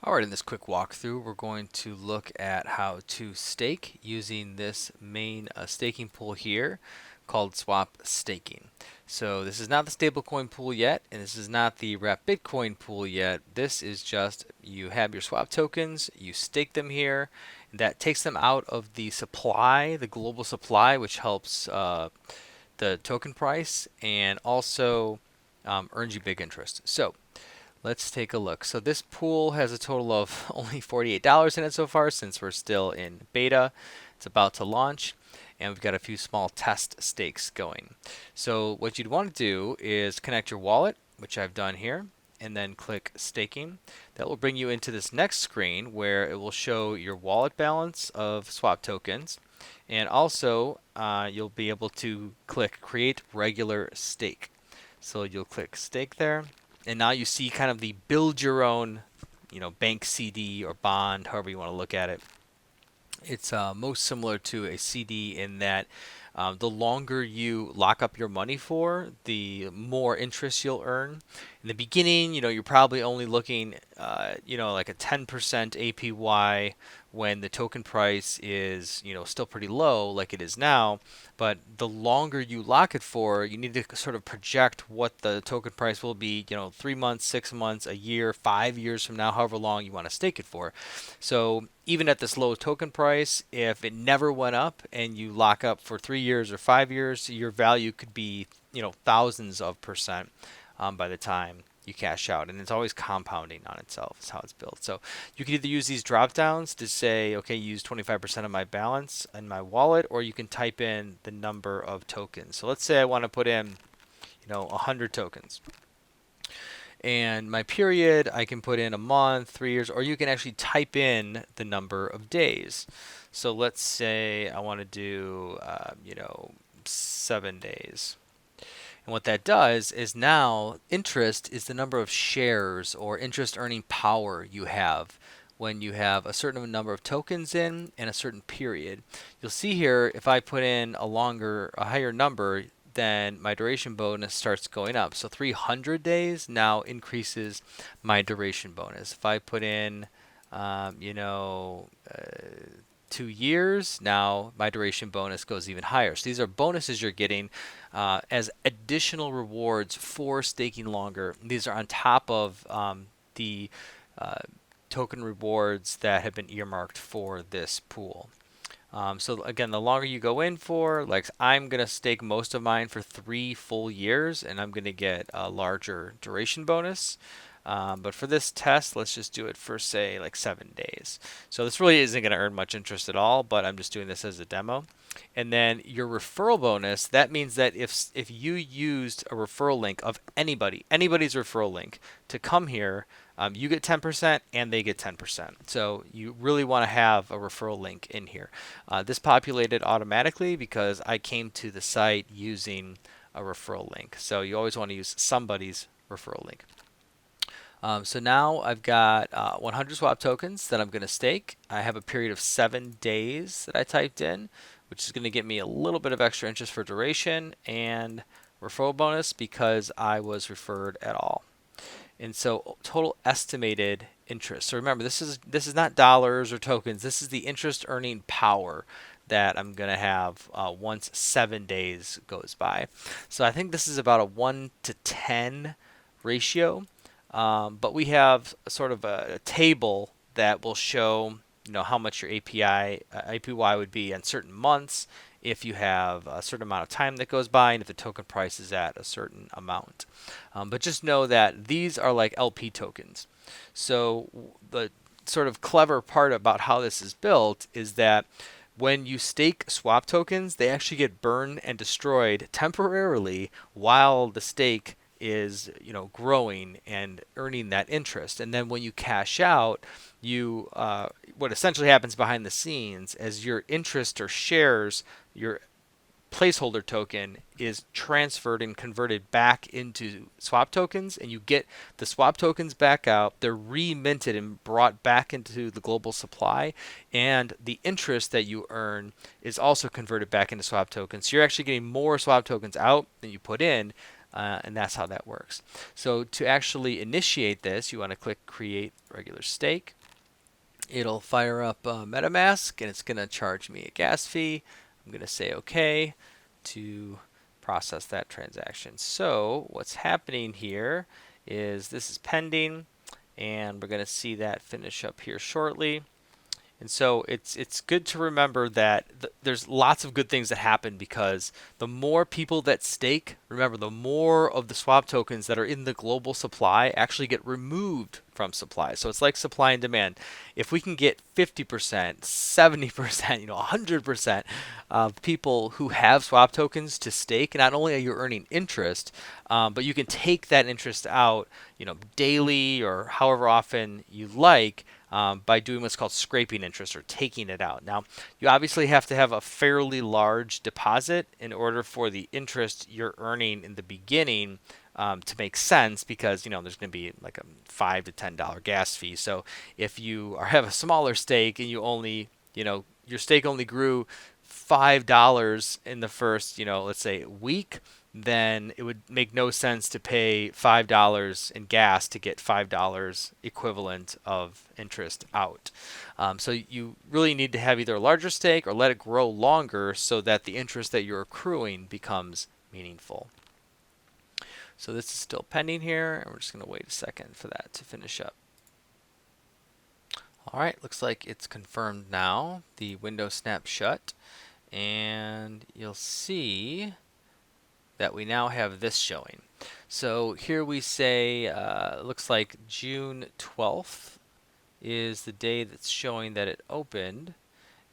Alright, in this quick walkthrough, we're going to look at how to stake using this main staking pool here called Swapp Staking. So this is not the stablecoin pool yet, and this is not the wrap Bitcoin pool yet. This is just you have your swap tokens, you stake them here, and that takes them out of the supply, the global supply, which helps the token price and also earns you big interest. So let's take a look. So this pool has a total of only $48 in it so far since we're still in beta. It's about to launch and we've got a few small test stakes going. So what you'd want to do is connect your wallet, which I've done here, and then click staking. That will bring you into this next screen where it will show your wallet balance of swap tokens. And also you'll be able to click create regular stake. So you'll click stake there, and now you see kind of the build your own, bank CD or bond, however you want to look at it. It's most similar to a CD in that the longer you lock up your money for, the more interest you'll earn. In the beginning, you're probably only looking, like a 10% APY when the token price is, still pretty low like it is now. But the longer you lock it for, you need to sort of project what the token price will be, 3 months, 6 months, a year, 5 years from now, however long you want to stake it for. So even at this low token price, if it never went up and you lock up for 3 years or 5 years, your value could be, thousands of percent by the time you cash out, and it's always compounding on itself is how it's built. So you can either use these drop downs to say, okay, use 25% of my balance in my wallet, or you can type in the number of tokens. So let's say I want to put in 100 tokens, and my period I can put in a month, 3 years, or you can actually type in the number of days. So let's say I want to do 7 days. And what that does is now interest is the number of shares or interest earning power you have when you have a certain number of tokens in and a certain period. You'll see here if I put in a higher number, then my duration bonus starts going up. So 300 days now increases my duration bonus. If I put in, um, you know, uh, 2 years, now my duration bonus goes even higher. So these are bonuses you're getting as additional rewards for staking longer. These are on top of the uh, token rewards that have been earmarked for this pool. So again, the longer you go in for, like I'm gonna stake most of mine for 3 full years, and I'm gonna get a larger duration bonus. But for this test, let's just do it for say like 7 days. So this really isn't gonna earn much interest at all, but I'm just doing this as a demo. And then your referral bonus, that means that if you used a referral link of anybody's referral link to come here, you get 10% and they get 10%. So you really want to have a referral link in here. This populated automatically because I came to the site using a referral link. So you always want to use somebody's referral link. So now I've got 100 swap tokens that I'm going to stake. I have a period of 7 days that I typed in, which is going to get me a little bit of extra interest for duration and referral bonus because I was referred at all. And so total estimated interest. So remember, this is not dollars or tokens. This is the interest earning power that I'm going to have once 7 days goes by. So I think this is about a 1 to 10 ratio. But we have sort of a table that will show how much your APY would be in certain months if you have a certain amount of time that goes by and if the token price is at a certain amount. But just know that these are like LP tokens. So the sort of clever part about how this is built is that when you stake swap tokens, they actually get burned and destroyed temporarily while the stake is growing and earning that interest. And then when you cash out, you what essentially happens behind the scenes as your interest or shares, your placeholder token is transferred and converted back into swap tokens, and you get the swap tokens back out. They're reminted and brought back into the global supply, and the interest that you earn is also converted back into swap tokens. So you're actually getting more swap tokens out than you put in, and that's how that works. So to actually initiate this, you want to click Create Regular Stake. It'll fire up MetaMask, and it's going to charge me a gas fee. I'm going to say OK to process that transaction. So what's happening here is this is pending, and we're going to see that finish up here shortly. And so it's good to remember that there's lots of good things that happen because the more people that stake, remember, the more of the swap tokens that are in the global supply actually get removed from supply. So it's like supply and demand. If we can get 50%, 70%, 100% of people who have swap tokens to stake, not only are you earning interest, but you can take that interest out, daily or however often you like, by doing what's called scraping interest or taking it out. Now, you obviously have to have a fairly large deposit in order for the interest you're earning in the beginning to make sense, because there's going to be like a $5 to $10 gas fee. So if you have a smaller stake and you only, your stake only grew $5 in the first, let's say week, then it would make no sense to pay $5 in gas to get $5 equivalent of interest out. So you really need to have either a larger stake or let it grow longer so that the interest that you're accruing becomes meaningful. So this is still pending here, and we're just going to wait a second for that to finish up. All right, looks like it's confirmed now. The window snapped shut, and you'll see that we now have this showing. So here we say, looks like June 12th is the day that's showing that it opened,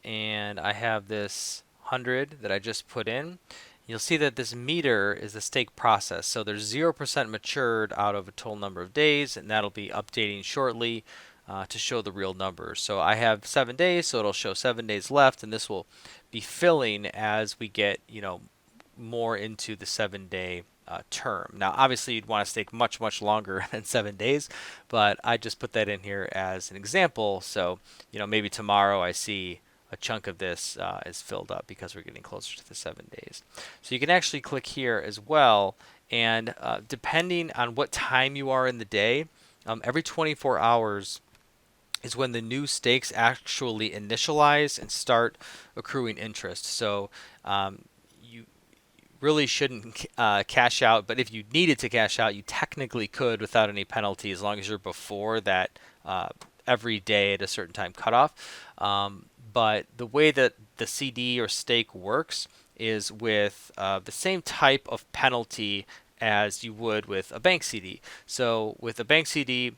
and I have this 100 that I just put in. You'll see that this meter is the stake process. So there's 0% matured out of a total number of days, and that'll be updating shortly to show the real numbers. So I have 7 days, so it'll show 7 days left, and this will be filling as we get, more into the 7-day term. Now, obviously, you'd want to stake much, much longer than 7 days, but I just put that in here as an example. So, maybe tomorrow I see a chunk of this is filled up because we're getting closer to the 7 days. So you can actually click here as well, and depending on what time you are in the day, every 24 hours is when the new stakes actually initialize and start accruing interest. So you really shouldn't cash out, but if you needed to cash out, you technically could without any penalty as long as you're before that every day at a certain time cutoff. But the way that the CD or stake works is with the same type of penalty as you would with a bank CD. So with a bank CD,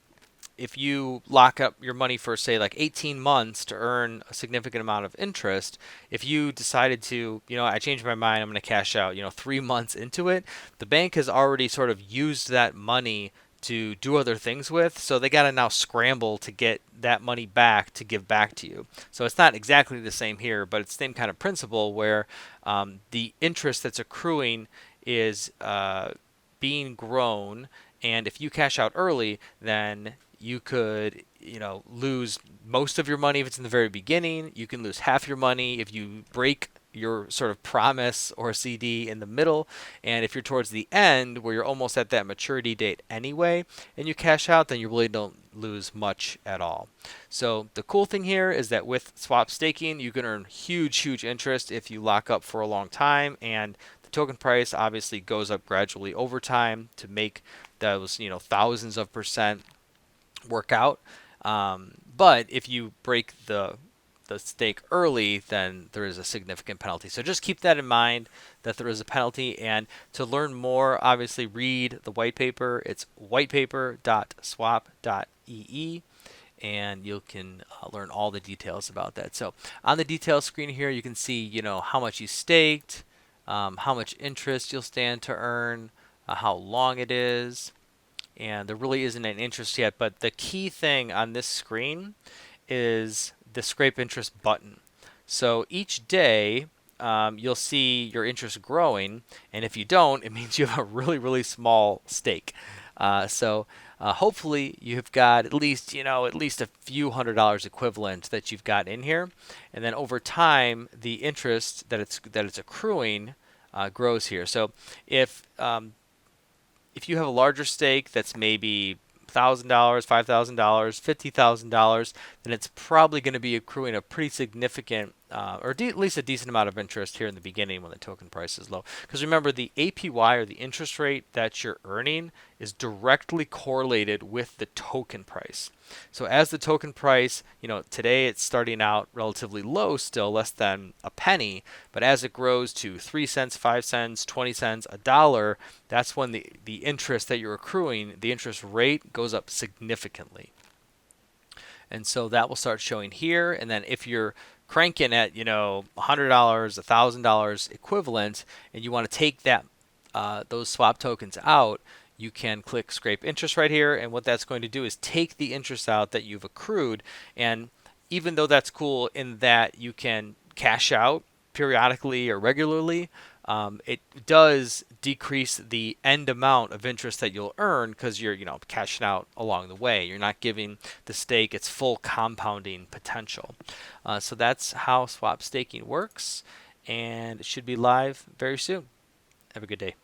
if you lock up your money for, say, like 18 months to earn a significant amount of interest, if you decided to, I changed my mind, I'm going to cash out, 3 months into it, the bank has already sort of used that money to do other things with, so they got to now scramble to get that money back to give back to you. So it's not exactly the same here, but it's the same kind of principle where the interest that's accruing is being grown, and if you cash out early, then you could, lose most of your money if it's in the very beginning. You can lose half your money if you break your sort of promise or CD in the middle. And if you're towards the end where you're almost at that maturity date anyway and you cash out, then you really don't lose much at all. So the cool thing here is that with swap staking, you can earn huge interest if you lock up for a long time, and the token price obviously goes up gradually over time to make those, thousands of percent work out. But if you break the stake early, then there is a significant penalty. So just keep that in mind, that there is a penalty. And to learn more, obviously read the white paper. It's whitepaper.swap.ee, and you can learn all the details about that. So on the details screen here, you can see, how much you staked, how much interest you'll stand to earn, how long it is. And there really isn't an interest yet, but the key thing on this screen is the scrape interest button. So each day you'll see your interest growing, and if you don't, it means you have a really small stake. So hopefully you've got at least a few $100 equivalent that you've got in here, and then over time the interest that it's accruing grows here. So if if you have a larger stake that's maybe $1,000, $5,000, $50,000, then it's probably going to be accruing a pretty significant, at least a decent amount of interest here in the beginning when the token price is low. Because remember, the APY, or the interest rate that you're earning, is directly correlated with the token price. So as the token price, today it's starting out relatively low, still less than a penny, but as it grows to 3 cents, 5 cents, 20 cents, a dollar, that's when the interest that you're accruing, the interest rate goes up significantly. And so that will start showing here. And then if you're cranking at, $100, $1,000 equivalent, and you want to take those swap tokens out, you can click scrape interest right here. And what that's going to do is take the interest out that you've accrued. And even though that's cool in that you can cash out periodically or regularly, it does decrease the end amount of interest that you'll earn because you're cashing out along the way. You're not giving the stake its full compounding potential. So that's how swap staking works, and it should be live very soon. Have a good day.